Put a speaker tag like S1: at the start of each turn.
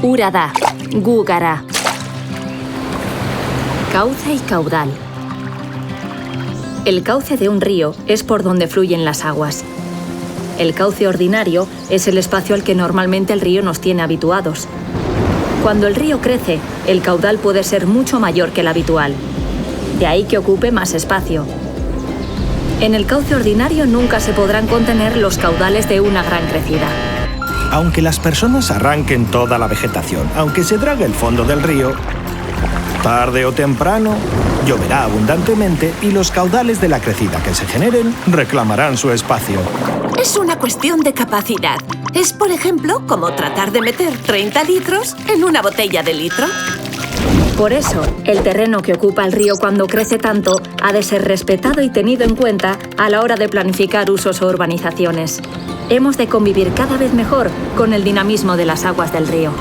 S1: Ura-da, Gu-ga-ra. Cauce y caudal. El cauce de un río es por donde fluyen las aguas. El cauce ordinario es el espacio al que normalmente el río nos tiene habituados. Cuando el río crece, el caudal puede ser mucho mayor que el habitual. De ahí que ocupe más espacio. En el cauce ordinario nunca se podrán contener los caudales de una gran crecida.
S2: Aunque las personas arranquen toda la vegetación, aunque se drague el fondo del río, tarde o temprano lloverá abundantemente y los caudales de la crecida que se generen reclamarán su espacio.
S3: Es una cuestión de capacidad. Es, por ejemplo, como tratar de meter 30 litros en una botella de litro.
S1: Por eso, el terreno que ocupa el río cuando crece tanto ha de ser respetado y tenido en cuenta a la hora de planificar usos o urbanizaciones. Hemos de convivir cada vez mejor con el dinamismo de las aguas del río.